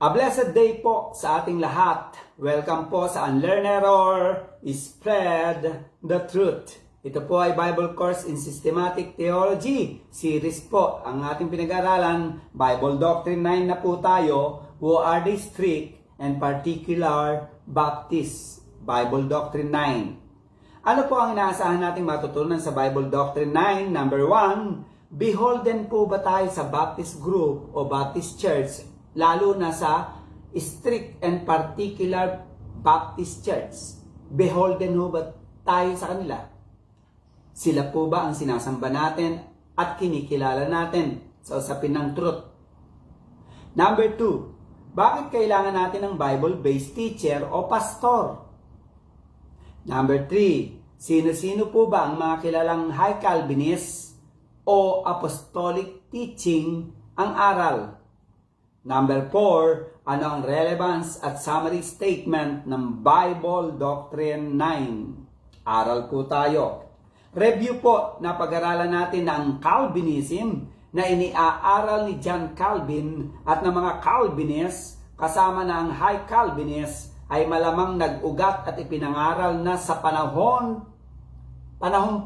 A blessed day po sa ating lahat. Welcome po sa Unlearn Error, Spread the Truth. Ito po ay Bible Course in Systematic Theology. Series po ang ating pinag-aralan. Bible Doctrine 9 na po tayo. Who are the strict and particular Baptists? Bible Doctrine 9. Ano po ang inaasahan nating matutunan sa Bible Doctrine 9? Number 1, beholden po ba tayo sa Baptist group o Baptist church? Lalo na sa strict and particular Baptist Church. Beholden ho ba tayo sa kanila? Sila po ba ang sinasamba natin at kinikilala natin sa usapin ng truth? Number 2, bakit kailangan natin ng Bible-based teacher o pastor? Number 3, sino-sino po ba ang mga kilalang high Calvinist o apostolic teaching ang aral? Number 4, ano ang relevance at summary statement ng Bible Doctrine 9? Aral po tayo. Review po na pag-aralan natin ang Calvinism na iniaaral ni John Calvin at ng mga Calvinists kasama na ang High Calvinist ay malamang nag-ugat at ipinangaral na sa panahon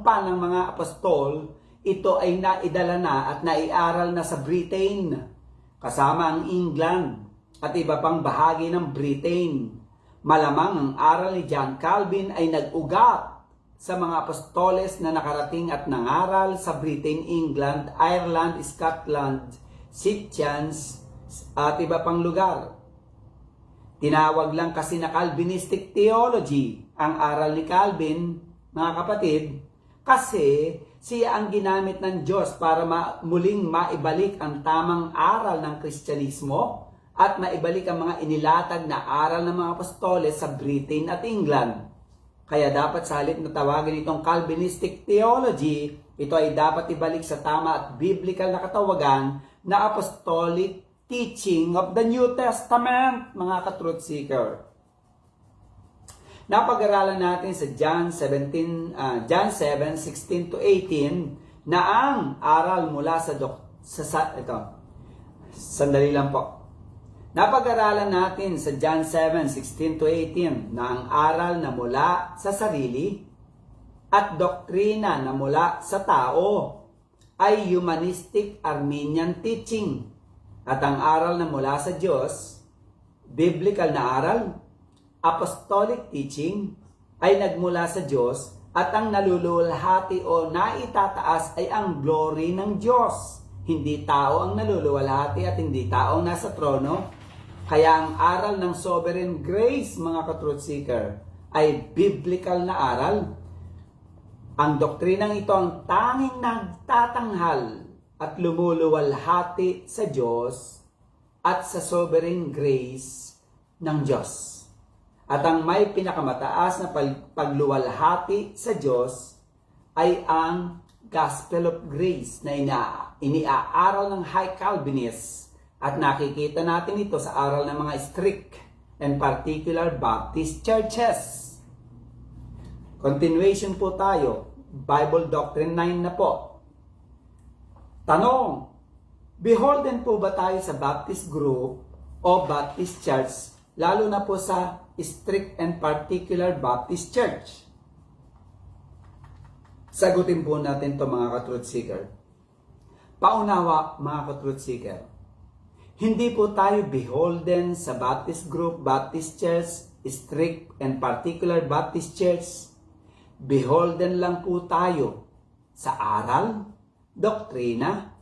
pa ng mga apostol. Ito ay naidala na at naiaral na sa Britain kasama ang England at iba pang bahagi ng Britain. Malamang ang aral ni John Calvin ay nag-ugat sa mga apostoles na nakarating at nangaral sa Britain, England, Ireland, Scotland, Scythians at iba pang lugar. Tinawag lang kasi na Calvinistic theology ang aral ni Calvin, mga kapatid, kasi siya ang ginamit ng Diyos para muling maibalik ang tamang aral ng Kristyanismo at maibalik ang mga inilatag na aral ng mga apostoles sa Britain at England. Kaya dapat sa halip na tawagin itong Calvinistic theology, ito ay dapat ibalik sa tama at biblical na katawagan na apostolic teaching of the New Testament, mga ka-truth seeker. Napag-aralan natin sa John 7:16 to 18 na ang aral mula Sandali lang po. Napag-aralan natin sa John 7:16 to 18 na ang aral na mula sa sarili at doktrina na mula sa tao ay humanistic Arminian teaching at ang aral na mula sa Diyos, biblical na aral, apostolic teaching ay nagmula sa Diyos at ang naluluwalhati o naitataas ay ang glory ng Diyos. Hindi tao ang naluluwalhati at hindi tao ang nasa trono. Kaya ang aral ng sovereign grace, mga ka-truth seeker, ay biblical na aral. Ang doktrinang ito ang tanging nagtatanghal at lumuluwalhati sa Diyos at sa sovereign grace ng Diyos. At ang may pinakamataas na pagluwalhati sa Diyos ay ang Gospel of Grace na iniaaral ng High Calvinists at nakikita natin ito sa aral ng mga strict and particular Baptist churches. Continuation po tayo. Bible Doctrine 9 na po. Tanong, beholden po ba tayo sa Baptist group o Baptist church, lalo na po sa strict and particular Baptist Church? Sagutin po natin to, mga ka-truth seeker. Paunawa, mga ka-truth seeker. Hindi po tayo beholden sa Baptist group, Baptist Church, strict and particular Baptist Church. Beholden lang po tayo sa aral, doktrina,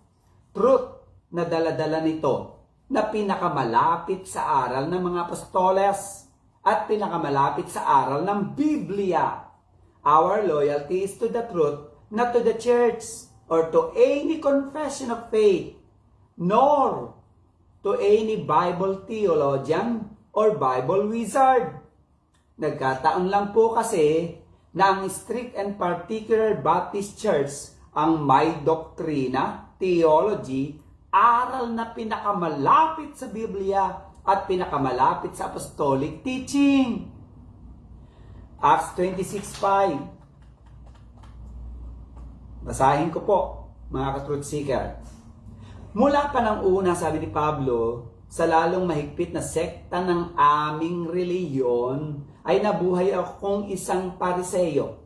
truth na daladala nito na pinakamalapit sa aral ng mga apostoles at pinakamalapit sa aral ng Biblia. Our loyalty is to the truth, not to the church or to any confession of faith, nor to any Bible theologian or Bible wizard. Nagkataon lang po kasi na ang strict and particular Baptist Church ang may doktrina, theology, aral na pinakamalapit sa Biblia at pinakamalapit sa apostolic teaching. Acts 26:5. Basahin ko po, mga ka-truth seeker. Mula pa ng una, sabi ni Pablo, sa lalong mahigpit na sekta ng aming reliyon, ay nabuhay akong isang Pariseo.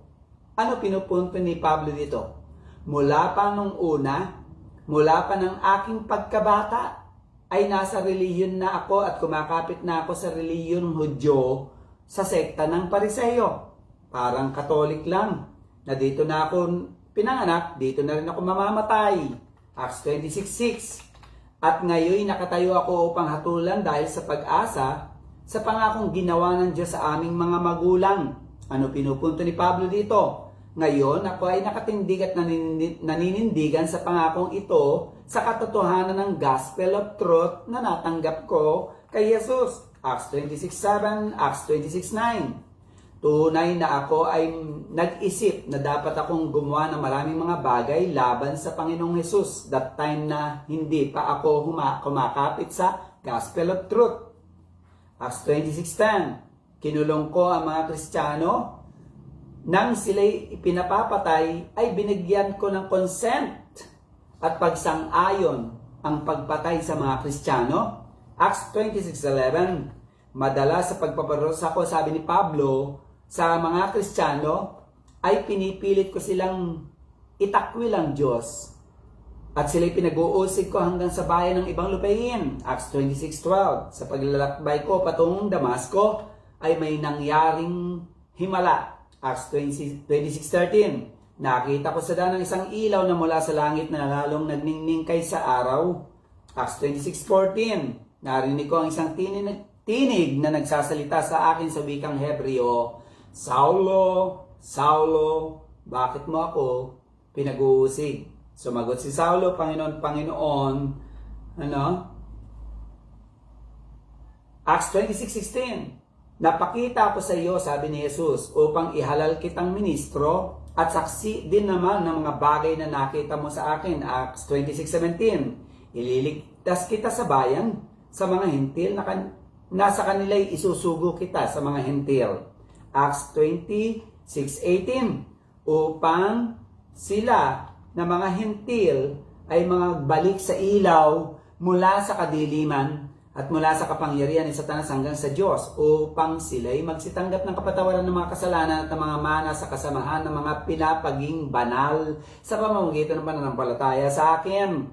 Ano pinupunto ni Pablo dito? Mula pa nung una, mula pa ng aking pagkabata, ay nasa reliyon na ako at kumakapit na ako sa reliyong Hudyo sa sekta ng Pariseo. Parang Katolik lang, na dito na ako pinanganak, dito na rin ako mamamatay. Acts 26:6. At ngayon nakatayo ako upang hatulan dahil sa pag-asa sa pangakong ginawa ng Diyos sa aming mga magulang. Ano pinupunto ni Pablo dito? Ngayon ako ay nakatindig at naninindigan sa pangakong ito sa katotohanan ng gospel of truth na natanggap ko kay Jesus. Acts 26:7, Acts 26:9. Tunay na ako ay nag-isip na dapat akong gumawa ng maraming mga bagay laban sa Panginoong Jesus. That time na hindi pa ako kumakapit sa gospel of truth. Acts 26:10. Kinulong ko ang mga Kristiyano. Nang sila'y ipinapapatay, ay binigyan ko ng consent at pagsang-ayon ang pagpatay sa mga Kristiyano. Acts 26:11. Madalas sa pagpaparosa ko, sabi ni Pablo, sa mga Kristiyano, ay pinipilit ko silang itakwil ang Diyos. At sila'y pinag-uusig ko hanggang sa bayan ng ibang lupain. Acts 26:12. Sa paglalakbay ko patungong Damasco, ay may nangyaring himala. Acts 26:13. Nakita ko sa daan ng isang ilaw na mula sa langit na lalong nagningning kaysa araw. Acts 26:14. Narinig ko ang isang tinig na nagsasalita sa akin sa wikang Hebreo, Saulo, Saulo, bakit mo ako pinag-uusig? Sumagot si Saulo, Panginoon, Panginoon, Acts 26:16. Napakita ako sa iyo, sabi ni Jesus, upang ihalal kitang ministro at saksi din naman ng mga bagay na nakita mo sa akin. Acts 26:17. Ililigtas kita sa bayan, sa mga hentil na nasa kanila'y isusugo kita sa mga hentil. Acts 26:18. Upang sila na mga hentil ay mga balik sa ilaw mula sa kadiliman at mula sa kapangyarihan ni Satanas hanggang sa Diyos, upang sila'y magsitanggap ng kapatawaran ng mga kasalanan at ng mga mana sa kasamahan ng mga pinapaging banal sa pamamagitan ng pananampalataya sa akin.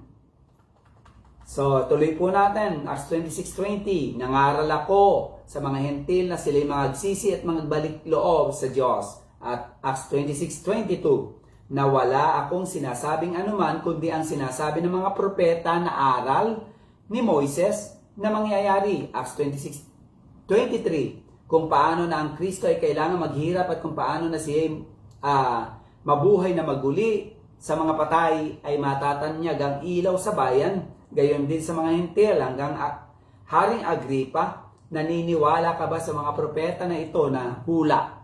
So, tuloy po natin. Acts 26:20. Nangaral ako sa mga hentil na sila'y magsisi at magbalik loob sa Diyos. At Acts 26:22. Na wala akong sinasabing anuman kundi ang sinasabi ng mga propeta na aral ni Moises na mangyayari. Acts 26:23. Kung paano na ang Kristo ay kailangan maghirap at kung paano na siya mabuhay na maguli sa mga patay ay matatanyag ang ilaw sa bayan. Gayon din sa mga hentil hanggang Haring Agripa, naniniwala ka ba sa mga propeta na ito na hula?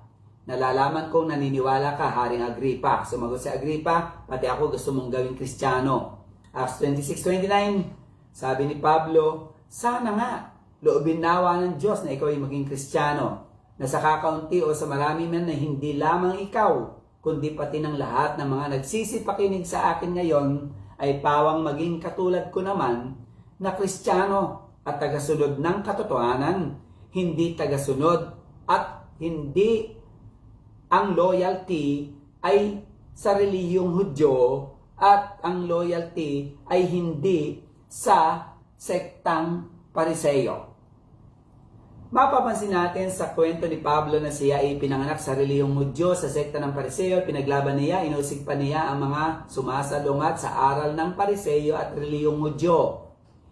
Nalalaman kong naniniwala ka, Haring Agripa. Sumagot si Agripa, pati ako gusto mong gawing Kristiyano. Acts 26:29. Sabi ni Pablo, sana nga, loobin nawa ng Diyos na ikaw ay maging Kristiyano, na sa kakaunti o sa marami man na hindi lamang ikaw, kundi pati ng lahat ng mga nagsisipakinig sa akin ngayon, ay pawang maging katulad ko naman na Kristiyano at tagasunod ng katotohanan, hindi tagasunod at hindi ang loyalty ay sa reliyong Hudyo at ang loyalty ay hindi sa sektang Pariseo. Mapapansin natin sa kwento ni Pablo na siya ay pinanganak sa reliyong Hudyo sa sekta ng Pariseo. Pinaglaban niya, inusig pa niya ang mga sumasalungat sa aral ng Pariseo at reliyong Hudyo.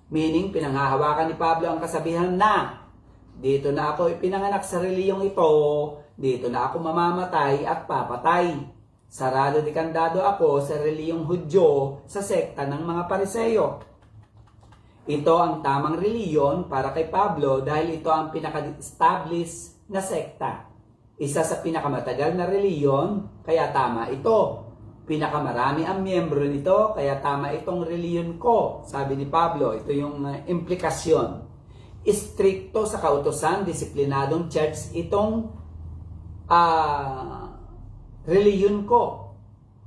Meaning, pinanghahawakan ni Pablo ang kasabihan na, dito na ako ipinanganak sa reliyong ito, dito na ako mamamatay at papatay. Sarado de kandado ako sa reliyong Hudyo sa sekta ng mga Pariseo. Ito ang tamang reliyon para kay Pablo dahil ito ang pinaka-establish na sekta. Isa sa pinakamatagal na reliyon, kaya tama ito. Pinakamarami ang miyembro nito, kaya tama itong reliyon ko. Sabi ni Pablo, ito yung implikasyon. Istrikto sa kautosan, disiplinadong church itong reliyon ko.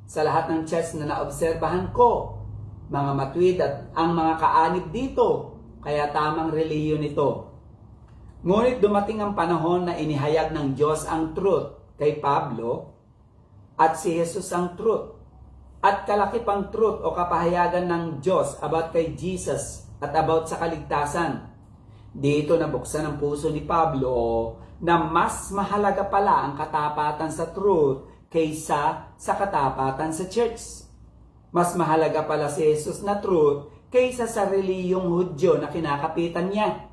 Sa lahat ng church na naobserbahan ko, mga matwid at ang mga kaanib dito kaya tamang relihiyon ito. Ngunit dumating ang panahon na inihayag ng Diyos ang truth kay Pablo at si Jesus ang truth. At kalaki pang truth o kapahayagan ng Diyos about kay Jesus at about sa kaligtasan. Dito nabuksan ang puso ni Pablo na mas mahalaga pala ang katapatan sa truth kaysa sa katapatan sa church. Mas mahalaga pala si Jesus na truth kaysa sa reliyong Hudyo na kinakapitan niya.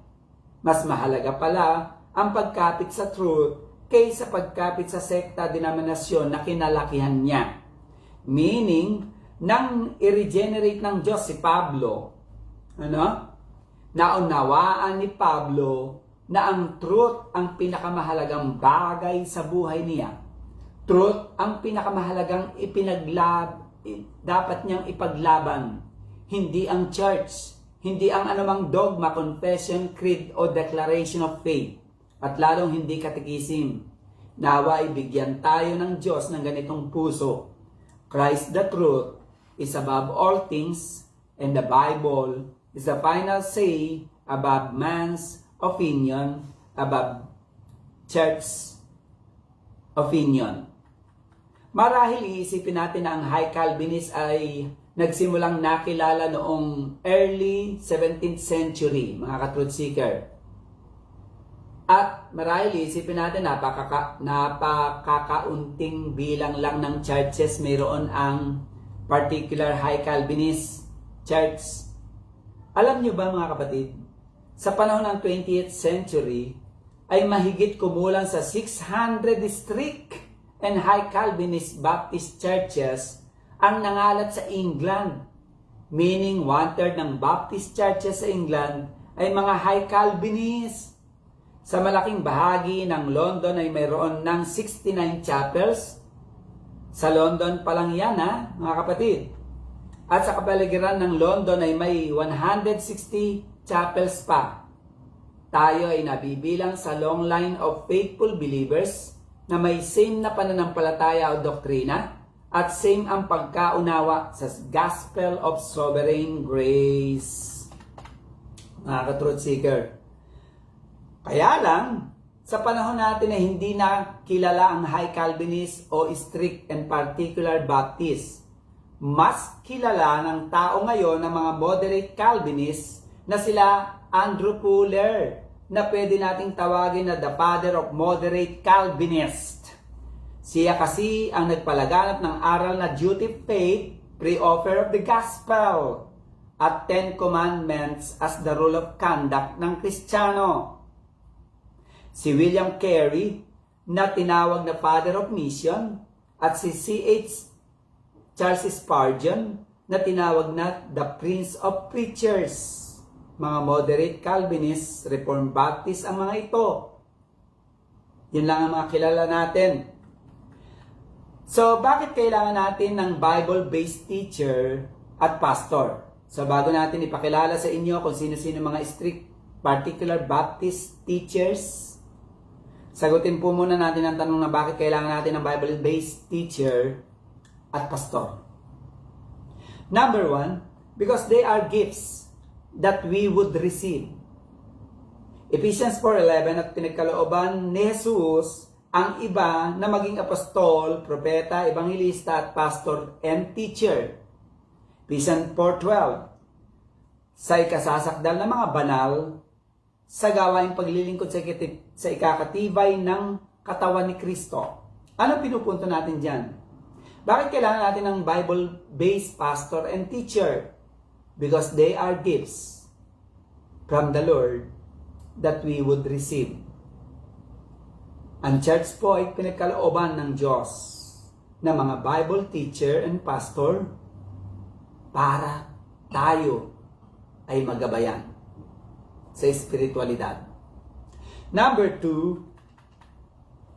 Mas mahalaga pala ang pagkapit sa truth kaysa pagkapit sa sekta denominasyon na kinalakihan niya. Meaning, nang i-regenerate ng Diyos si Pablo, naunawaan ni Pablo na ang truth ang pinakamahalagang bagay sa buhay niya. Truth ang pinakamahalagang dapat niyang ipaglaban. Hindi ang church, hindi ang anumang dogma, confession, creed o declaration of faith, at lalong hindi katikisim. Nawa ibigyan tayo ng Diyos ng ganitong puso. Christ the truth is above all things, and the Bible is the final say above man's opinion, above church opinion. Marahil iisipin natin na ang High Calvinist ay nagsimulang nakilala noong early 17th century, mga ka-truth seeker. At marahil iisipin natin napakakaunting bilang lang ng churches mayroon ang particular High Calvinist church. Alam nyo ba mga kapatid, sa panahon ng 20th century ay mahigit kumulang sa 600 strict and High Calvinist Baptist churches ang nangalat sa England. Meaning, 1/3 ng Baptist churches sa England ay mga High Calvinist. Sa malaking bahagi ng London ay mayroon ng 69 chapels. Sa London pa lang yan mga kapatid. At sa kapaligiran ng London ay may 160 chapels pa. Tayo ay nabibilang sa long line of faithful believers na may same na pananampalataya o doktrina at same ang pagkaunawa sa gospel of sovereign grace. Mga ka-truth seeker. Kaya lang, sa panahon natin na hindi na kilala ang High Calvinist o strict and particular Baptist, mas kilala ng tao ngayon ng mga moderate Calvinist na sila Andrew Fuller, na pwede nating tawagin na the father of moderate Calvinist. Siya kasi ang nagpalaganap ng aral na duty faith, pre-offer of the gospel, at 10 commandments as the rule of conduct ng Kristiyano. Si William Carey, na tinawag na father of mission, at si C.H. Charles Spurgeon, na tinawag na the prince of preachers. Mga moderate Calvinist, Reformed Baptist ang mga ito. Yun lang ang mga kilala natin. So, bakit kailangan natin ng Bible-based teacher at pastor? So, bago natin ipakilala sa inyo kung sino-sino mga strict particular Baptist teachers, sagutin po muna natin ang tanong na bakit kailangan natin ng Bible-based teacher at pastor. Number 1, because they are gifts that we would receive. Ephesians 4:11, at pinagkalooban ni Jesus ang iba na maging apostol, propeta, ebanghilista at pastor and teacher. Ephesians 4:12, sa ikasasakdal ng mga banal sa gawaing paglilingkod sa ikakatibay ng katawan ni Kristo. Ano pinupunto natin dyan? Bakit kailangan natin ng Bible-based pastor and teacher? Because they are gifts from the Lord that we would receive. Ang church po ay pinagkalooban ng Diyos na mga Bible teacher and pastor para tayo ay magabayan sa espiritualidad. Number 2,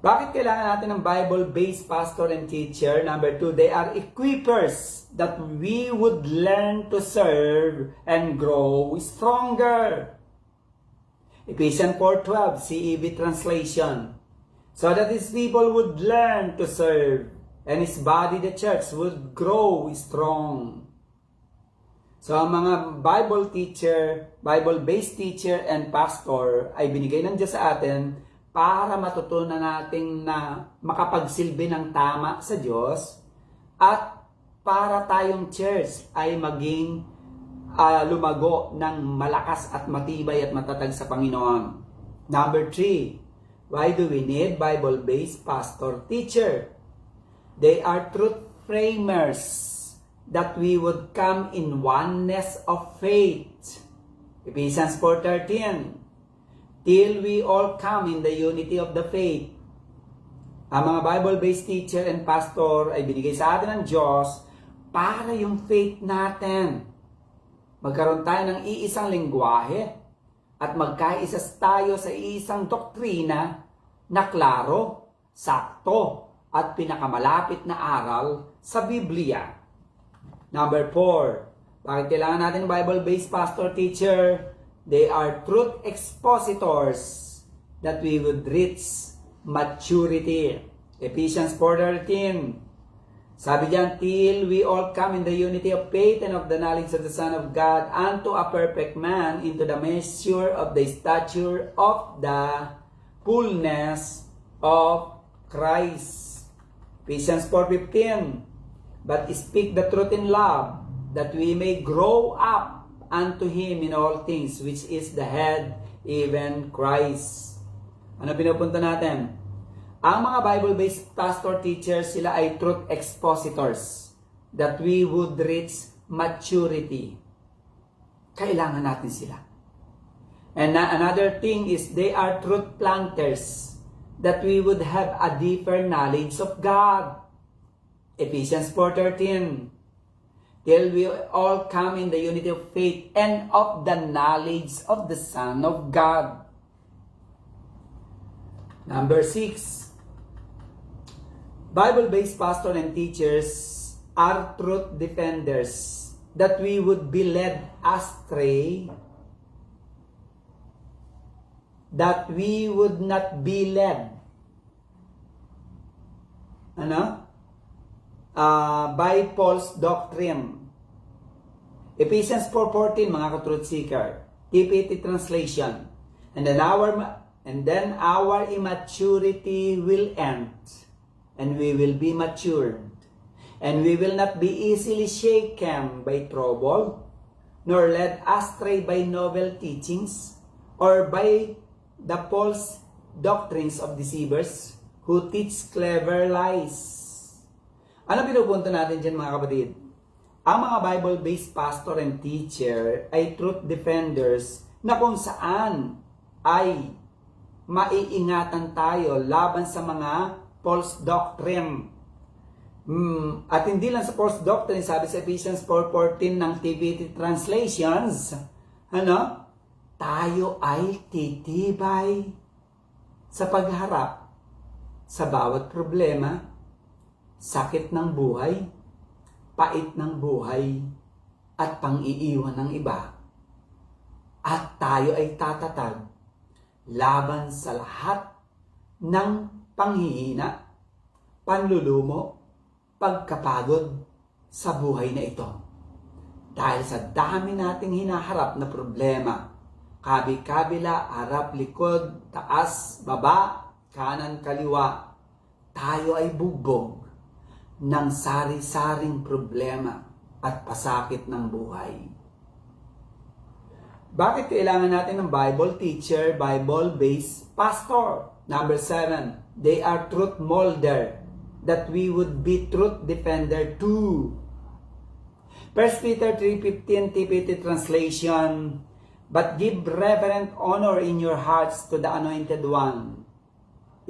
bakit kailangan natin ng Bible-based pastor and teacher? Number 2, they are equippers that we would learn to serve and grow stronger. Ephesians 4:12, CEV translation. So that his people would learn to serve and his body, the church, would grow strong. So, ang mga Bible teacher, Bible-based teacher and pastor ay binigay ng Diyos sa atin para matutunan natin na makapagsilbi ng tama sa Diyos at para tayong church ay maging lumago ng malakas at matibay at matatag sa Panginoon. Number 3, why do we need Bible-based pastor teacher? They are truth framers that we would come in oneness of faith. Ephesians 4:13. Till we all come in the unity of the faith. Ang mga Bible-based teacher and pastor ay binigay sa atin ng Diyos para yung faith natin. Magkaroon tayo ng iisang lengguwahe at magkaisa tayo sa isang doktrina na klaro, sakto, at pinakamalapit na aral sa Biblia. Number 4, bakit kailangan natin Bible-based pastor teacher? They are truth expositors that we would reach maturity. Ephesians 4:13. Sabi diyan, till we all come in the unity of faith and of the knowledge of the Son of God unto a perfect man into the measure of the stature of the fullness of Christ. Ephesians 4:15. But speak the truth in love, that we may grow up unto Him in all things, which is the head, even Christ. Ano pinupunta natin? Ang mga Bible-based pastor teachers, sila ay truth expositors, that we would reach maturity. Kailangan natin sila. And another thing is, they are truth planters, that we would have a deeper knowledge of God. Ephesians 4:13. Till we all come in the unity of faith and of the knowledge of the Son of God. Number 6. Bible-based pastor and teachers are truth defenders, that we would be led astray, that we would not be led. By false doctrine. Ephesians 4:14, mga ka-truth seeker, TPT translation. And then our immaturity will end, and we will be matured, and we will not be easily shaken by trouble, nor led astray by novel teachings, or by the false doctrines of deceivers who teach clever lies. Ano pinupunto natin dyan, mga kapatid? Ang mga Bible-based pastor and teacher ay truth defenders na kung saan ay maiingatan tayo laban sa mga false doctrine. At hindi lang sa false doctrine, sabi sa Ephesians 4:14 ng TPT translations, tayo ay titibay sa pagharap sa bawat problema, sakit ng buhay, pait ng buhay, at pang-iiwan ng iba. At tayo ay tatatag laban sa lahat ng panghihina, panlulumo, pagkapagod sa buhay na ito. Dahil sa dami nating hinaharap na problema, kabi-kabila, harap, likod, taas, baba, kanan, kaliwa, tayo ay bugbog ng sari-saring problema at pasakit ng buhay. Bakit kailangan natin ng Bible teacher, Bible-based pastor? Number 7, they are truth molder, that we would be truth defender too. 1 Peter 3:15 TPT translation, but give reverent honor in your hearts to the Anointed One.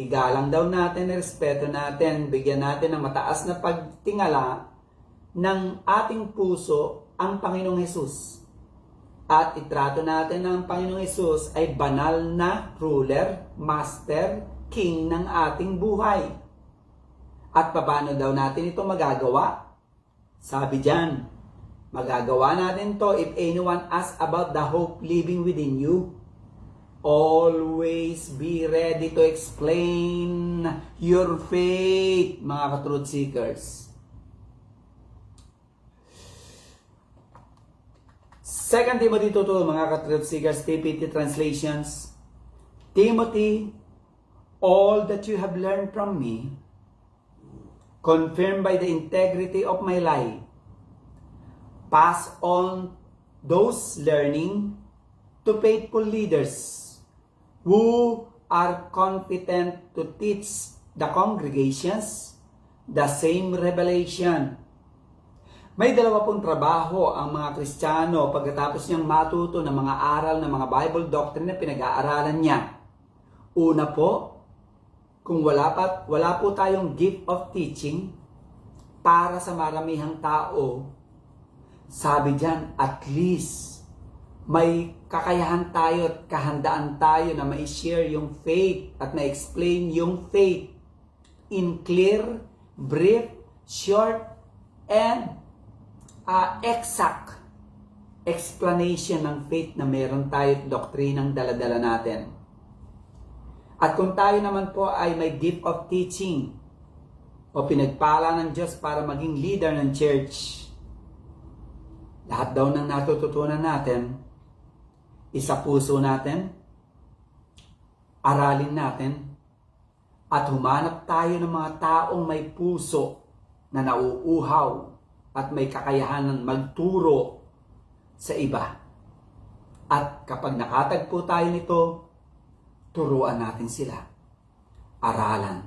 Igalang daw natin, respeto natin, bigyan natin ng mataas na pagtingala ng ating puso ang Panginoong Hesus. At itrato natin ng Panginoong Hesus ay banal na ruler, master, king ng ating buhay. At paano daw natin ito magagawa? Sabi diyan, magagawa natin to if anyone asks about the hope living within you. Always be ready to explain your faith, mga ka-truth seekers. 2 Timothy 2:2, mga ka-truth seekers, TPT translations. Timothy, all that you have learned from me, confirmed by the integrity of my life, pass on those learning to faithful leaders who are competent to teach the congregations the same revelation. May dalawa pong trabaho ang mga Kristiyano pagkatapos niyang matuto ng mga aral ng mga Bible doctrine na pinag-aaralan niya. Una po, kung wala po tayong gift of teaching para sa maramihang tao, sabi diyan, at least may kakayahan tayo at kahandaan tayo na ma-share yung faith at ma-explain yung faith in clear, brief, short, and exact explanation ng faith na meron tayo at doktrinang daladala natin. At kung tayo naman po ay may gift of teaching o pinagpala ng Diyos para maging leader ng church, lahat daw ng natututunan natin, isa puso natin, aralin natin, at humanap tayo ng mga taong may puso na nauuhaw at may kakayahanan magturo sa iba. At kapag nakatagpo tayo nito, turuan natin sila. Aralan.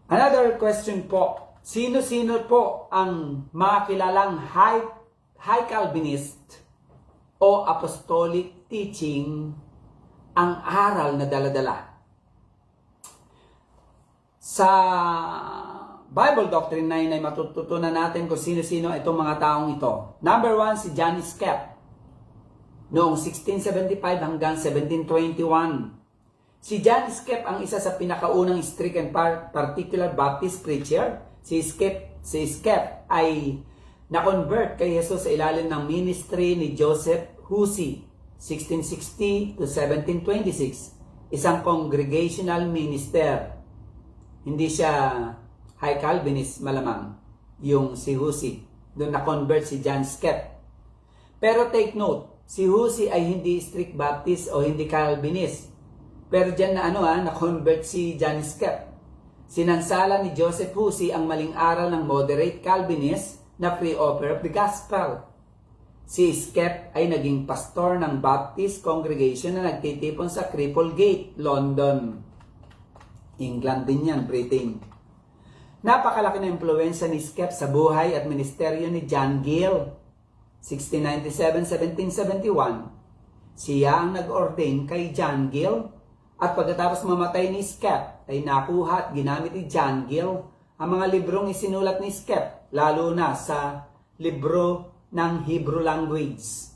Another question po. Sino-sino po ang mga kilalang high Calvinist o apostolic teaching ang aral na daladala? Sa Bible Doctrine 9 ay matututunan natin kung sino-sino itong mga taong ito. Number 1, si John Skep. Noong 1675 hanggang 1721. Si John Skep ang isa sa pinakaunang strict and particular Baptist preacher. Si Skep ay na-convert kay Jesus sa ilalim ng ministry ni Joseph Hussey, 1660 to 1726. Isang congregational minister. Hindi siya High Calvinist malamang, yung si Hussey. Doon na-convert si John Skep. Pero take note, si Hussey ay hindi strict Baptist o hindi Calvinist. Pero dyan na na-convert si John Skep. Sinansala ni Joseph Hussey ang maling aral ng moderate Calvinist na free offer of the gospel. Si Skep ay naging pastor ng Baptist congregation na nagtitipon sa Cripplegate, London. England din yan, Britain. Napakalaki na impluwensya ni Skep sa buhay at ministeryo ni John Gill. 1697-1771, siya ang nag-ordain kay John Gill at pagkatapos mamatay ni Skep ay nakuha at ginamit ni John Gill ang mga librong isinulat ni Skep, lalo na sa libro ng Hebrew language.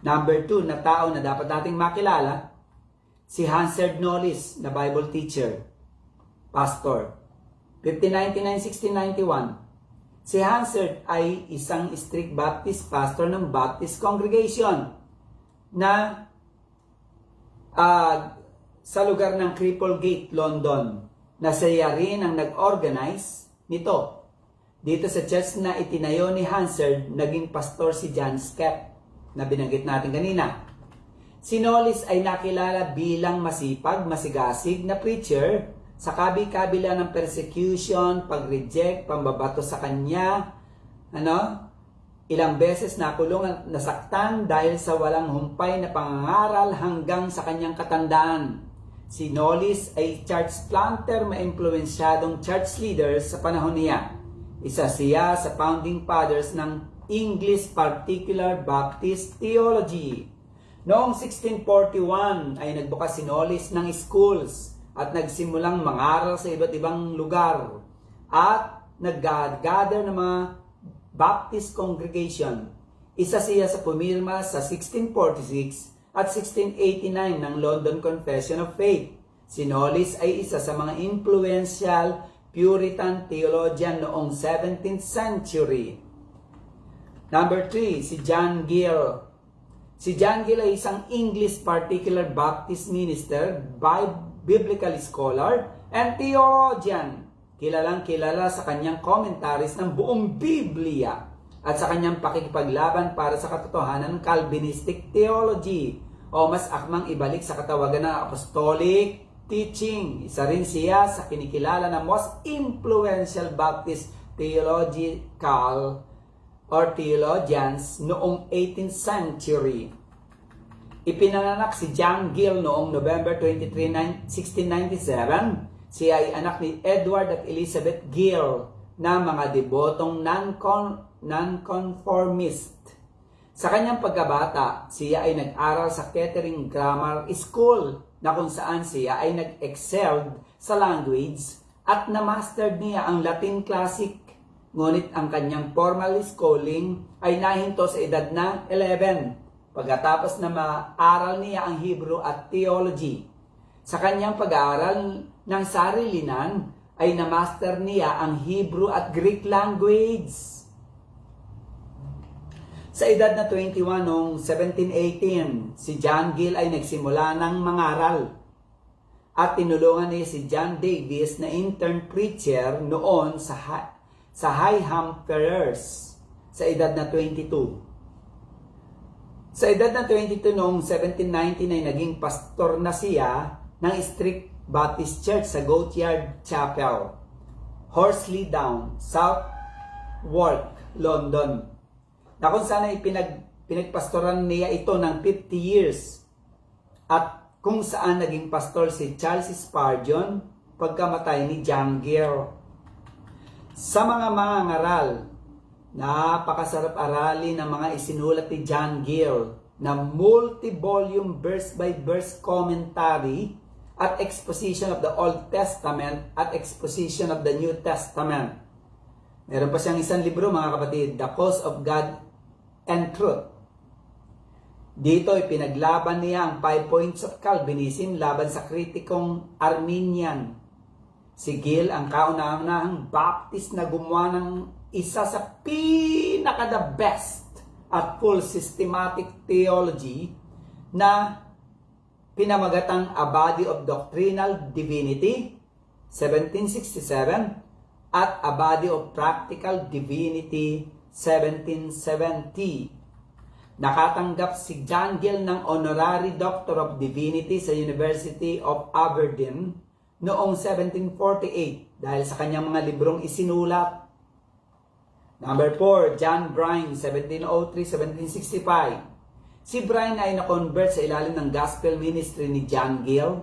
Number 2 na tao na dapat nating makilala, si Hansard Knollys na Bible teacher, pastor. 1599-1691. Si Hansard ay isang strict Baptist pastor ng Baptist congregation na sa lugar ng Cripplegate, London, na siya rin ang nag-organize nito. Dito sa church na itinayo ni Hansard, naging pastor si John Skep na binanggit natin kanina. Si Knollys ay nakilala bilang masipag, masigasig na preacher sa kabi-kabila ng persecution, pag-reject, pambabato sa kanya, ilang beses nakulong at nasaktan dahil sa walang humpay na pangangaral hanggang sa kanyang katandaan. Si Knollys ay church planter, maimpluwensyadong church leader sa panahon niya. Isa siya sa founding fathers ng English Particular Baptist Theology. Noong 1641 ay nagbukas si Knollys ng schools at nagsimulang mangaral sa iba't ibang lugar at nag-gather ng mga Baptist congregation. Isa siya sa pumirma sa 1646 at 1689 ng London Confession of Faith. Si Knollys ay isa sa mga influential Puritan theologian noong 17th century. Number 3, si John Gill. Si John Gill ay isang English Particular Baptist minister, biblical scholar, and theologian. Kilalang kilala sa kanyang commentaries ng buong Biblia. at sa kanyang pakikipaglaban para sa katotohanan ng Calvinistic theology o mas akmang ibalik sa katawagan ng apostolic teaching. Isa rin siya sa kinikilala na most influential Baptist theologians noong 18th century. Ipinanganak si John Gill noong November 23, 1697. Siya ay anak ni Edward at Elizabeth Gill na mga debotong nonconformist. Sa kanyang pagkabata, siya ay nag-aral sa Kettering Grammar School na kung saan siya ay nag-excelled sa language at na-mastered niya ang Latin Classic. Ngunit ang kanyang formal schooling ay nahinto sa edad na 11 pagkatapos na maaral niya ang Hebrew at theology. Sa kanyang pag-aaral ng sarilinan ay na-master niya ang Hebrew at Greek language. Sa edad na 21 noong 1718, si John Gill ay nagsimula ng mangaral at tinulungan niya si John Davis na intern preacher noon sa Higham Ferrers sa edad na 22. Sa edad na 22 noong 1719 ay naging pastor na siya ng Strict Baptist Church sa Goatyard Chapel, Horsley Down, Southwark, London, na kung saan ay pinagpastoran niya ito ng 50 years at kung saan naging pastor si Charles Spurgeon pagkamatay ni John Gill. Sa mga mangangaral, napakasarap aralin ng mga isinulat ni John Gill na multi-volume verse-by-verse commentary at exposition of the Old Testament at exposition of the New Testament. Meron pa siyang isang libro, mga kapatid, The Cause of God and Truth. Dito ipinaglaban niya ang 5 points of Calvinism laban sa kritikong Arminian. Si Gill ang kauna-unahang Baptist na gumawa ng isa sa pinaka-the best at full systematic theology na pinamagatang A Body of Doctrinal Divinity, 1767, at A Body of Practical Divinity, 1770. Nakatanggap si John Gill ng Honorary Doctor of Divinity sa University of Aberdeen noong 1748 dahil sa kanyang mga librong isinulat. Number 4, John Bryan, 1703-1765. Si Bryan ay na-convert sa ilalim ng gospel ministry ni John Gill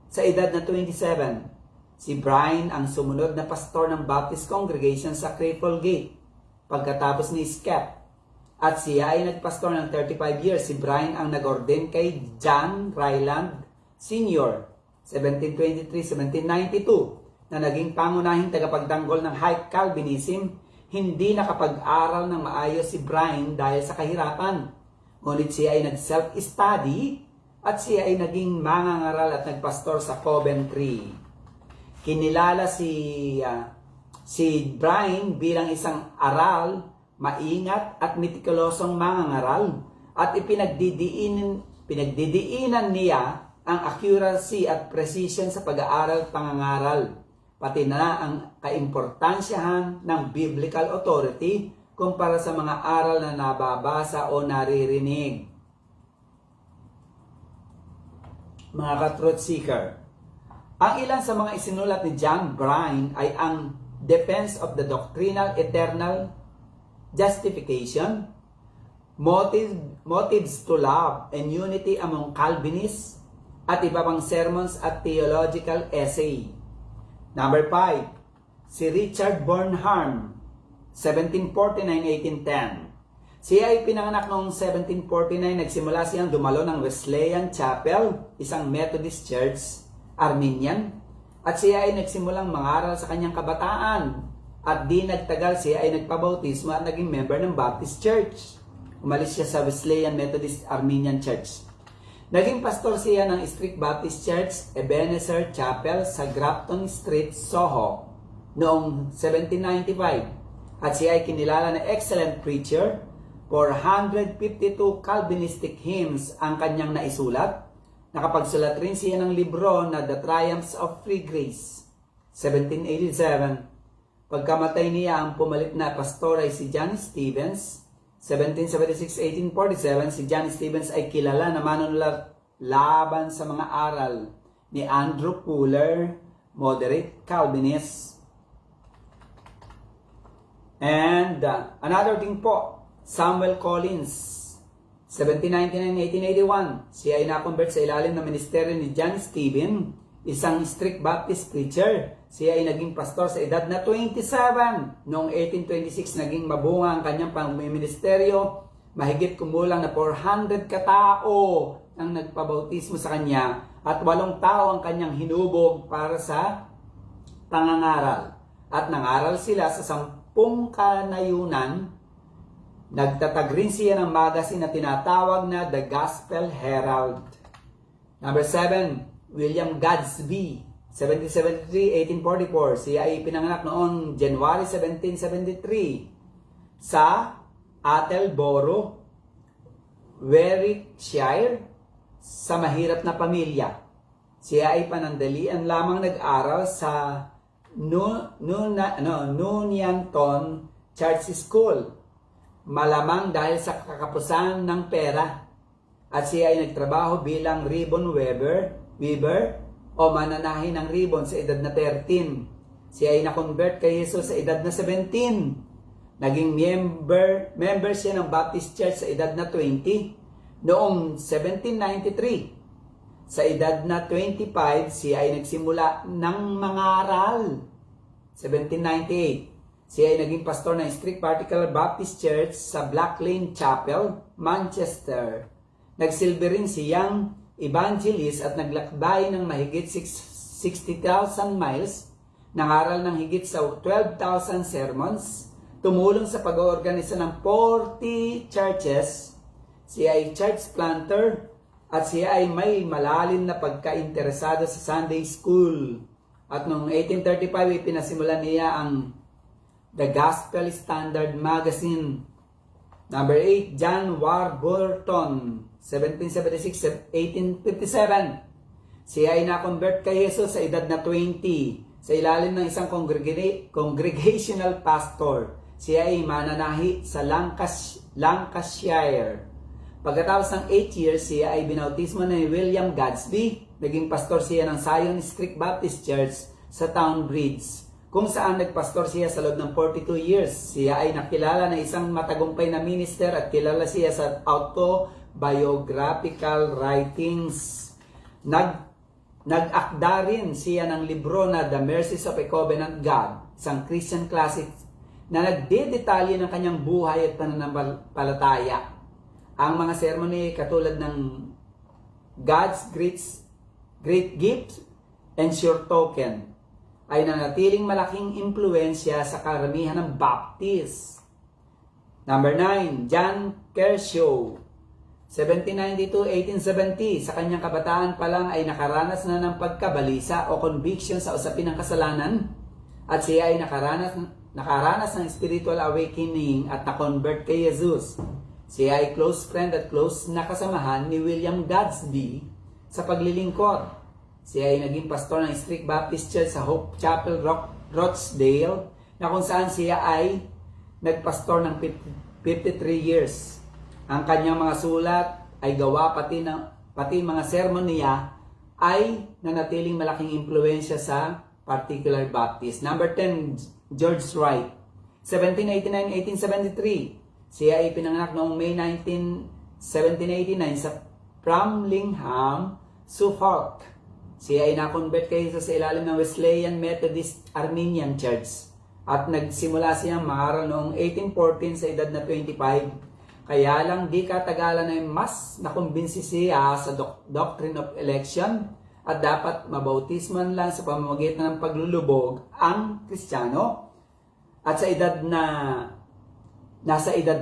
sa edad na 27. Si Bryan ang sumunod na pastor ng Baptist congregation sa Cripplegate pagkatapos ni Skep. At siya ay nagpastor ng 35 years. Si Bryan ang nag-ordain kay John Ryland Sr. 1723-1792 na naging pangunahing tagapagtanggol ng High Calvinism. Hindi nakapag-aral ng maayos si Bryan dahil sa kahirapan. Ngunit siya ay nag-self-study at siya ay naging mangangaral at nagpastor sa Coventry. Kinilala si Bryan bilang isang aral, maingat at metikulosong mangangaral at pinagdidiinan niya ang accuracy at precision sa pag-aaral pangangaral, pati na ang kaimportansyahan ng biblical authority kumpara sa mga aral na nababasa o naririnig. Mga ka-truth seeker, ang ilan sa mga isinulat ni John Bryan ay ang Defense of the Doctrinal Eternal Justification, Motives to Love and Unity Among Calvinists, at iba pang sermons at theological essay. Number 5, si Richard Burnham, 1749-1810. Siya ay pinanganak noong 1749. Nagsimula siyang dumalo ng Wesleyan Chapel, isang Methodist Church, Arminian. At siya ay nagsimulang mangaral sa kanyang kabataan. At di nagtagal siya ay nagpabautismo at naging member ng Baptist Church. Umalis siya sa Wesleyan Methodist Arminian Church. Naging pastor siya ng Strict Baptist Church, Ebenezer Chapel sa Grafton Street, Soho, noong 1795. At siya ay kinilala na excellent preacher. 452 Calvinistic hymns ang kanyang naisulat. Nakapagsulat rin siya ng libro na The Triumphs of Free Grace, 1787. Pagkamatay niya, ang pumalit na pastor ay si John Stevens. 1776-1847, si John Stevens ay kilala na manunulat laban sa mga aral ni Andrew Fuller, moderate Calvinist. And another thing po, Samuel Collins, 1799-1881, siya ay na-convert sa ilalim ng ministeryo ni John Stevens, isang strict Baptist preacher. Siya ay naging pastor sa edad na 27. Noong 1826, naging mabunga ang kanyang pangministeryo. Mahigit kumulang na 400 katao ang nagpabautismo sa kanya at 8 tao ang kanyang hinubog para sa pangangaral. At nangaral sila sa 10 kanayunan. Nagtatag rin siya ng magazine na tinatawag na The Gospel Herald. Number 7, William Gadsby, 1773-1844. Siya ay pinanganak noong January 1773 sa Attleboro, Warwickshire, sa mahirap na pamilya. Siya ay panandalian lamang nag-aral sa Nuneaton Church School. Malamang dahil sa kakapusan ng pera. At siya ay nagtrabaho bilang ribbon weaver o mananahi ng ribbon sa edad na 13. Siya ay na-convert kay Jesus sa edad na 17. Naging member siya ng Baptist Church sa edad na 20. Noong 1793, sa edad na 25, siya ay nagsimula ng mangaral. 1798, siya ay naging pastor ng Strict Particular Baptist Church sa Black Lane Chapel, Manchester. Nagsilbi rin siyang evangelist at naglakbay ng mahigit 60,000 miles, nangaral ng higit sa 12,000 sermons, tumulong sa pag-oorganisa ng 40 churches. Siya ay church planter at siya ay may malalim na pagkainteresado sa Sunday School. At noong 1835, ipinasimulan niya ang The Gospel Standard Magazine. Number 8, John Warburton, 1776-1857. Siya ay na-convert kay Jesus sa edad na 20 sa ilalim ng isang congregational pastor. Siya ay mananahi sa Lancashire. Pagkatapos ng 8 years, siya ay binautismo ni William Gadsby. Naging pastor siya ng Zion Strict Baptist Church sa Townbridge, kung saan nagpastor siya sa loob ng 42 years. Siya ay nakilala na isang matagumpay na minister at kilala siya sa autobiographical writings. Nag-akda rin siya ng libro na The Mercies of a Covenant God, isang Christian classic na nagdedetalye ng kanyang buhay at pananampalataya. Ang mga sermon ay katulad ng God's Great Gift and Sure Token ay nanatiling malaking impluensya sa karamihan ng Baptist. Number 9, John Kershaw, 1792-1870. Sa kanyang kabataan pa lang ay nakaranas na ng pagkabalisa o conviction sa usapin ng kasalanan at siya ay nakaranas ng spiritual awakening at na-convert kay Jesus. Siya ay close friend at close na kasamahan ni William Gadsby sa paglilingkod. Siya ay naging pastor ng Strict Baptist Church sa Hope Chapel, Rochdale, na kung saan siya ay nagpastor ng 53 years. Ang kanyang mga sulat ay gawa pati mga sermon niya ay nanatiling malaking impluensya sa particular Baptist. Number 10, George Wright, 1789-1873. Siya ay pinanganak noong May 19, 1789 sa Framlingham, Suffolk. Siya ay na-convert kay Jesus sa ilalim ng Wesleyan Methodist Armenian Church at nagsimula siyang mangaral noong 1814 sa edad na 25. Kaya lang di katagalan ay mas nakumbinsi siya sa doctrine of election at dapat mabautisman lang sa pamamagitan ng paglulubog ang Kristiyano. At sa edad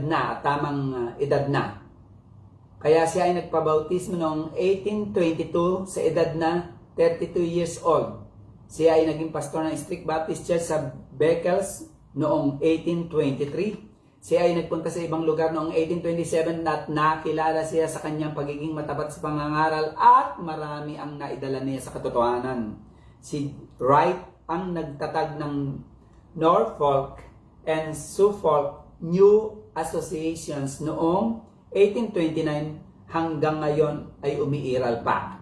na tamang edad na. Kaya siya ay nagpabautismo noong 1822 sa edad na 32 years old. Siya ay naging pastor ng Strict Baptist Church sa Beccles noong 1823. Siya ay nagpunta sa ibang lugar noong 1827 at nakilala siya sa kanyang pagiging matapat sa pangangaral at marami ang naidala niya sa katotohanan. Si Wright ang nagtatag ng Norfolk, and Suffolk New Associations noong 1829 hanggang ngayon ay umiiral pa.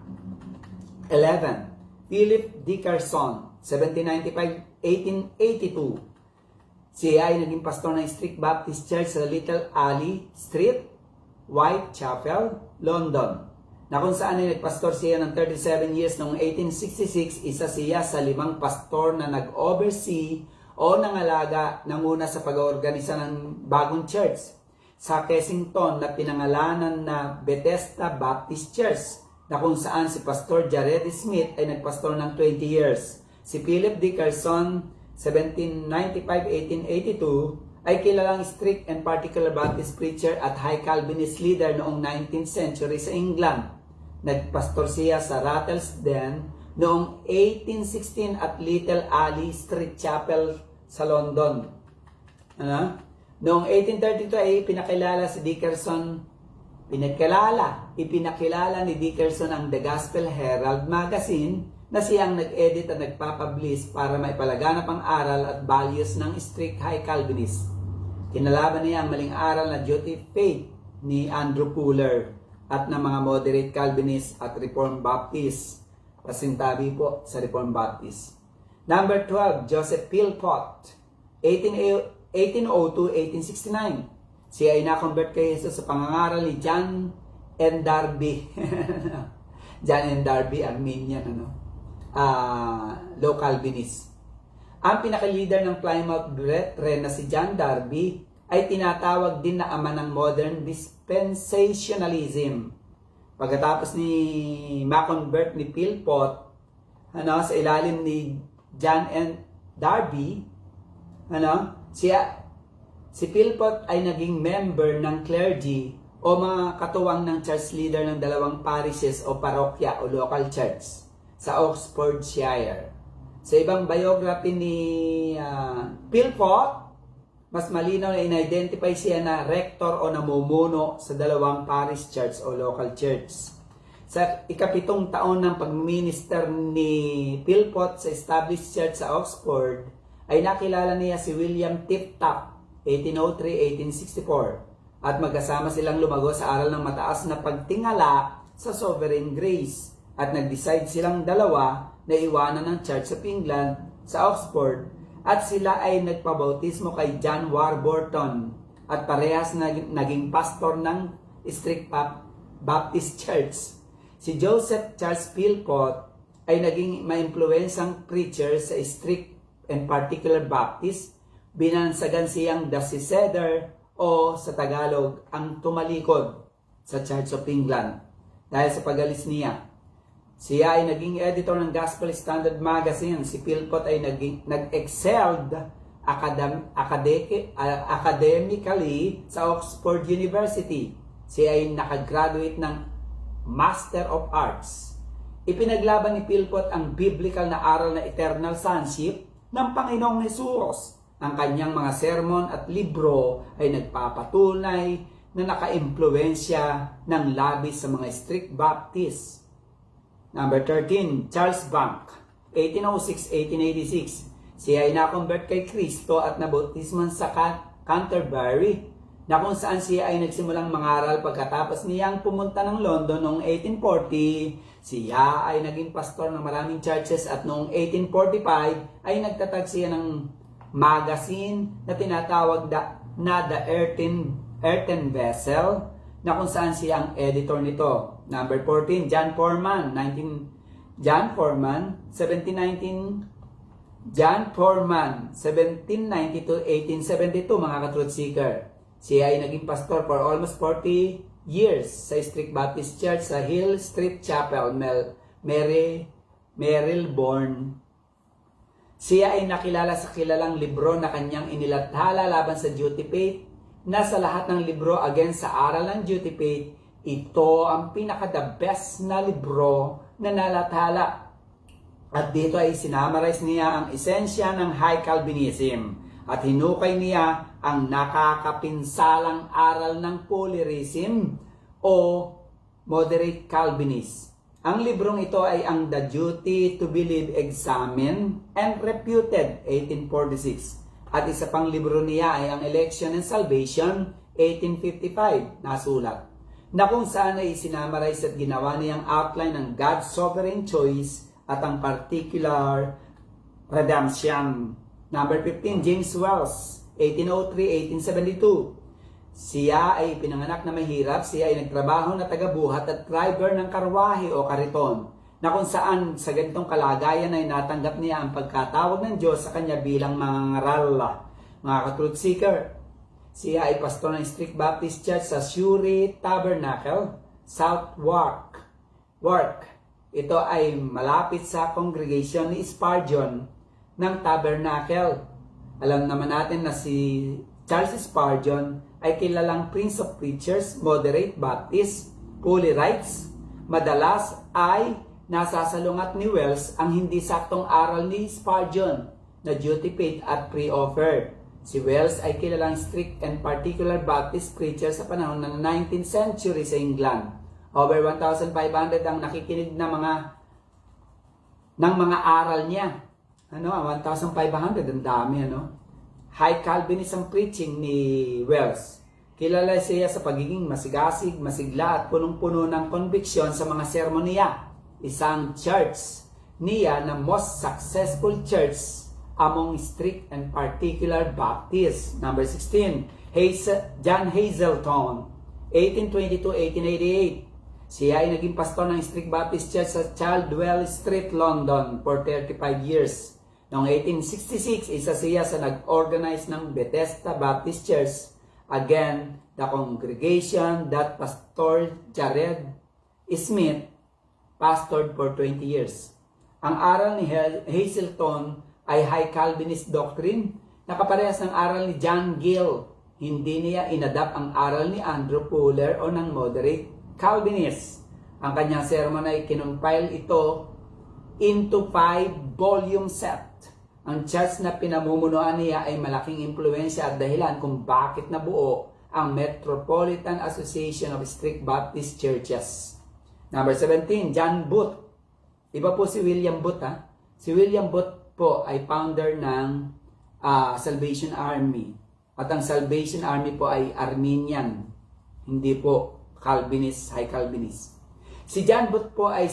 11. Philip Dickerson, 1795-1882. Siya ay naging pastor ng Strict Baptist Church sa Little Alley Street, Whitechapel, London, na kung saan ay nagpastor siya ng 37 years noong 1866. Isa siya sa 5 pastor na nag-oversee o nangalaga na muna sa pag-oorganisa ng bagong church sa Kensington na pinangalanan na Bethesda Baptist Church, na kung saan si Pastor Jared Smith ay nagpastor ng 20 years. Si Philip Dickerson, 1795-1882, ay kilalang strict and particular Baptist preacher at high Calvinist leader noong 19th century sa England. Nagpastor siya sa Rattlesden noong 1816 at Little Alley Street Chapel sa London. Noong 1832 ay ipinakilala ni Dickerson ang The Gospel Herald magazine na siyang nag-edit at nagpapublish para maipalaganap ang aral at values ng strict high Calvinist. Kinalaban niya ang maling aral na duty faith ni Andrew Fuller at ng mga moderate Calvinist at Reformed Baptist. Pasintabi po sa Reformed Baptist. Number 12, Joseph Philpott, 1802-1869. Siya ay na-convert kay Jesus sa pangangaral ni John N. Darby. John N. Darby, Armenian, low Calvinist. Ang pinaka-leader ng Plymouth Brethren na si John Darby ay tinatawag din na ama ng modern dispensationalism. Pagkatapos ni ma-convert ni Philpott sa ilalim ni John N. Darby, si Philpott ay naging member ng clergy o mga katuwang ng church leader ng 2 parishes o parokya o local church sa Oxfordshire. Sa ibang biography ni Philpott, mas malinaw na in-identify siya na rector o namumuno sa 2 parish church o local church. Sa ika-7 taon ng pag-minister ni Philpott sa established church sa Oxford, ay nakilala niya si William Tiptap, 1803-1864, at magkasama silang lumago sa aral ng mataas na pagtingala sa sovereign grace. At nag-decide silang dalawa na iwanan ng Church of England sa Oxford, at sila ay nagpabautismo kay John Warburton at parehas naging pastor ng Strict Baptist Church. Si Joseph Charles Philpott ay naging maimpluwensang preacher sa Strict and Particular Baptist. Binansagan siyang The Seceder o sa Tagalog ang tumalikod sa Church of England dahil sa pagalis niya. Siya ay naging editor ng Gospel Standard Magazine. Si Philpott ay nag-excelled academically sa Oxford University. Siya ay nakagraduate ng Master of Arts. Ipinaglaban ni Philpott ang biblical na aral na eternal sonship ng Panginoong Hesus. Ang kanyang mga sermon at libro ay nagpapatunay na naka-impluensya ng labis sa mga strict Baptist. Number 13, Charles Bank, 1806-1886. Siya ay na-convert kay Kristo at nabautisman sa Canterbury, na kung saan siya ay nagsimulang mangaral pagkatapos niyang pumunta ng London noong 1840. Siya ay naging pastor ng maraming churches at noong 1845 ay nagtatag siya ng magazine na tinatawag na The Earthen Vessel, na kung saan siya ang editor nito. Number 14, John Foreman, 1792-1872, mga ka-truth seeker. Siya ay naging pastor for almost 40 years sa Strict Baptist Church sa Hill Street Chapel, Marylebone. Siya ay nakilala sa kilalang libro na kanyang inilathala laban sa duty faith, na sa lahat ng libro against sa aral ng duty faith, ito ang pinaka-the best na libro na nalathala. At dito ay sinamarize niya ang esensya ng high Calvinism at hinukay niya ang nakakapinsalang aral ng Polarism o moderate Calvinist. Ang librong ito ay ang The Duty to Believe Examined and Refuted, 1846. At isa pang libro niya ay ang Election and Salvation, 1855, nasulat, na kung saan ay sinamarize at ginawa niyang outline ng God's sovereign choice at ang particular redemption. Number 15, James Wells, 1803-1872. Siya ay pinanganak na mahirap, siya ay nagtrabaho na tagabuhat at driver ng karwahe o kariton, na kung saan sa ganitong kalagayan ay natanggap niya ang pagkatawag ng Diyos sa kanya bilang mangangaral. Mga ka-truth seeker, siya ay pastor ng Strict Baptist Church sa Surrey Tabernacle, Southwark. Ito ay malapit sa congregation ni Spurgeon ng Tabernacle. Alam naman natin na si Charles Spurgeon ay kilalang Prince of Preachers, Moderate Baptist, Fully Rights. Madalas ay nasasalungat ni Wells ang hindi saktong aral ni Spurgeon na duty paid at pre-offered. Si Wells ay kilalang strict and particular Baptist preacher sa panahon ng 19th century sa England. Over 1,500 ang nakikinig na mga aral niya. 1,500, ang dami, High Calvinism preaching ni Wells. Kilala siya sa pagiging masigasig, masigla at punong-puno ng conviction sa mga sermon niya. Isang church niya na most successful church among strict and particular Baptists. Number 16, John Hazelton, 1822-1888. Siya ay naging pastor ng Strict Baptist Church sa Chaldwell Street, London for 35 years. Noong 1866, isa siya sa nag-organize ng Bethesda Baptist Church. Again, the congregation that Pastor Jared Smith pastored for 20 years. Ang aral ni Hazelton ay High Calvinist doctrine, nakaparehas ng aral ni John Gill. Hindi niya inadapt ang aral ni Andrew Fuller o ng Moderate Calvinist. Ang kanyang sermon ay kinumpile ito into 5-volume set. Ang church na pinamumunuan niya ay malaking impluensya at dahilan kung bakit nabuo ang Metropolitan Association of Strict Baptist Churches. Number 17, John Booth. Iba po si William Booth. Si William Booth po ay founder ng Salvation Army. At ang Salvation Army po ay Arminian. Hindi po Calvinist, High Calvinist. Si John Booth po ay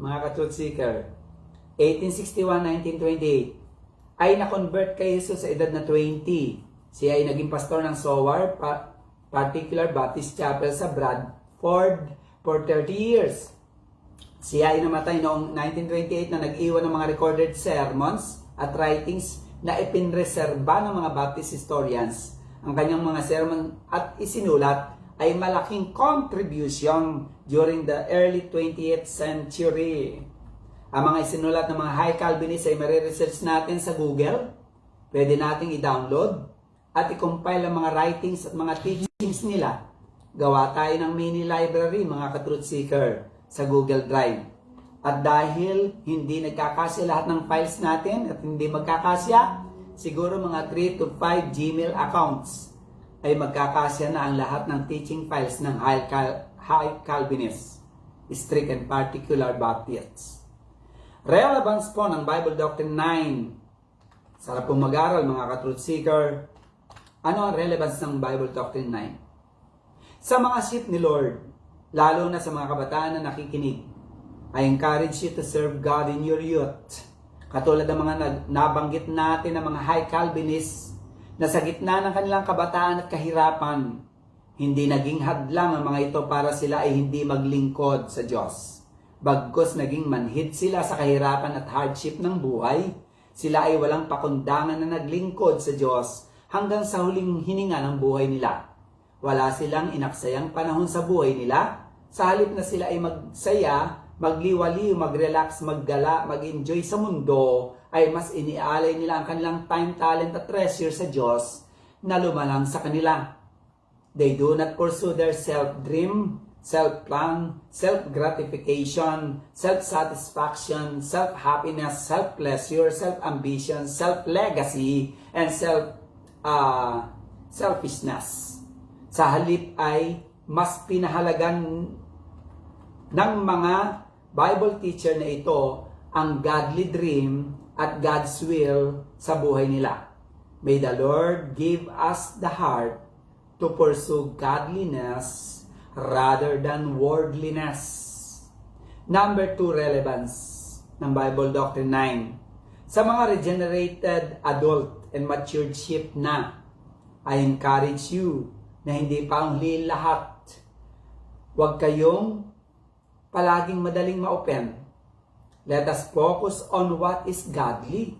mga ka-truth seeker, 1861-1928, ay na-convert kay Jesus sa edad na 20. Siya ay naging pastor ng Sowar Particular Baptist Chapel sa Bradford for 30 years. Siya ay namatay noong 1928 na nag-iwan ng mga recorded sermons at writings na ipinreserba ng mga Baptist historians. Ang kanyang mga sermon at isinulat ay malaking contribution during the early 20th century. Ang mga isinulat ng mga High Calvinists ay mariresearch natin sa Google. Pwede nating i-download at i-compile ang mga writings at mga teachings nila. Gawa tayo ng mini library, mga ka-truth seeker, sa Google Drive. At dahil hindi nagkakasya lahat ng files natin at hindi magkakasya, siguro mga 3 to 5 Gmail accounts ay magkakasya na ang lahat ng teaching files ng High Calvinist, Strict and Particular Baptists. Relevance po ng Bible Doctrine 9. Sarap pong mag-aral, mga ka-truth seeker. Ano ang relevance ng Bible Doctrine 9? Sa mga sheep ni Lord, lalo na sa mga kabataan na nakikinig, I encourage you to serve God in your youth. Katulad ng mga nabanggit natin ng mga High Calvinists na sa gitna ng kanilang kabataan at kahirapan, hindi naging hadlang ang mga ito para sila ay hindi maglingkod sa Diyos. Bagkus naging manhid sila sa kahirapan at hardship ng buhay, sila ay walang pakundangan na naglingkod sa Diyos hanggang sa huling hininga ng buhay nila. Wala silang inaksayang panahon sa buhay nila, sa halip na sila ay magsaya, magliwaliw, mag-relax, maggala, mag-enjoy sa mundo, ay mas inialay nila ang kanilang time, talent at treasure sa Diyos na lumalang sa kanila. They do not pursue their self-dream, self-plan, self-gratification, self-satisfaction, self-happiness, self-pleasure, self-ambition, self-legacy, and selfishness. Sa halip ay mas pinahalagan ng mga Bible teacher na ito ang godly dream at God's will sa buhay nila. May the Lord give us the heart to pursue godliness rather than worldliness. Number 2, relevance ng Bible Doctrine 9. Sa mga regenerated adult and matured sheep na, I encourage you na hindi pa ang huli lahat. Huwag kayong palaging madaling ma-offend. Let us focus on what is godly,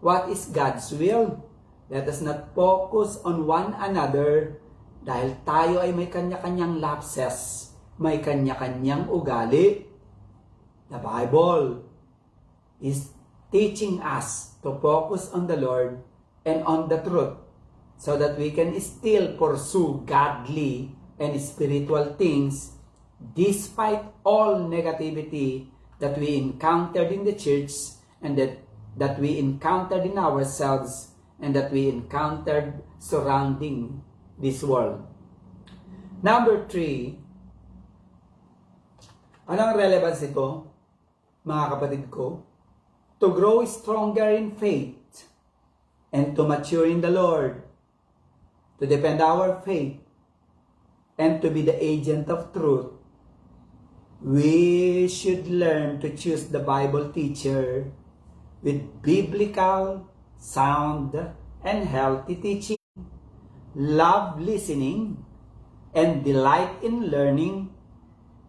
what is God's will. Let us not focus on one another dahil tayo ay may kanya-kanyang lapses, may kanya-kanyang ugali. The Bible is teaching us to focus on the Lord and on the truth so that we can still pursue godly and spiritual things despite all negativity that we encountered in the church and that we encountered in ourselves and that we encountered surrounding this world. Number 3, anong relevance ito, mga kapatid ko? To grow stronger in faith and to mature in the Lord, to defend our faith and to be the agent of truth, we should learn to choose the Bible teacher with biblical, sound, and healthy teaching. Love listening and delight in learning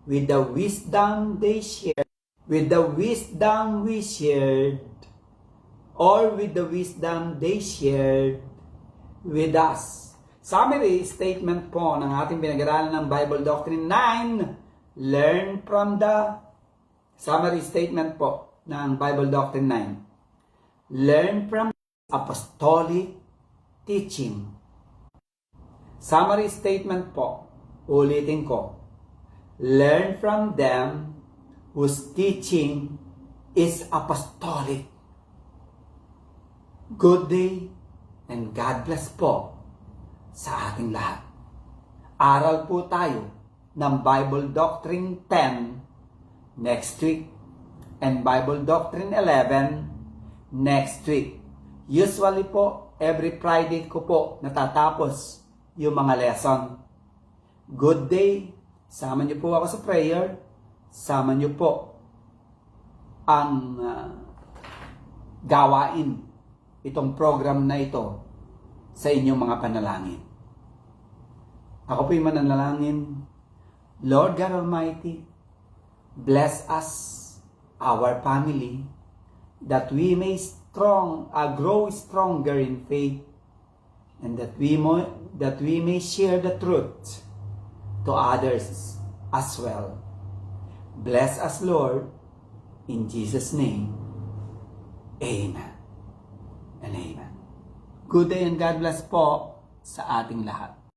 with the wisdom they share, with the wisdom we shared, or with the wisdom they shared with us. Summary statement po ng ating pinag-aralan ng Bible Doctrine 9. Learn from the summary statement po ng Bible Doctrine 9. Learn from apostolic teaching. Summary statement po, ulitin ko. Learn from them whose teaching is apostolic. Good day and God bless po sa ating lahat. Aral po tayo ng Bible Doctrine 10 next week and Bible Doctrine 11 next week. Usually po, every Friday ko po natatapos yung mga lesson. Good day. Sama niyo po ako sa prayer. Sama niyo po ang gawain itong program na ito sa inyong mga panalangin. Ako po yung mananalangin. Lord God Almighty, bless us, our family, that we may grow stronger in faith, and that we may share the truth to others as well. Bless us, Lord, in Jesus' name. Amen and amen. Good day and God bless po sa ating lahat.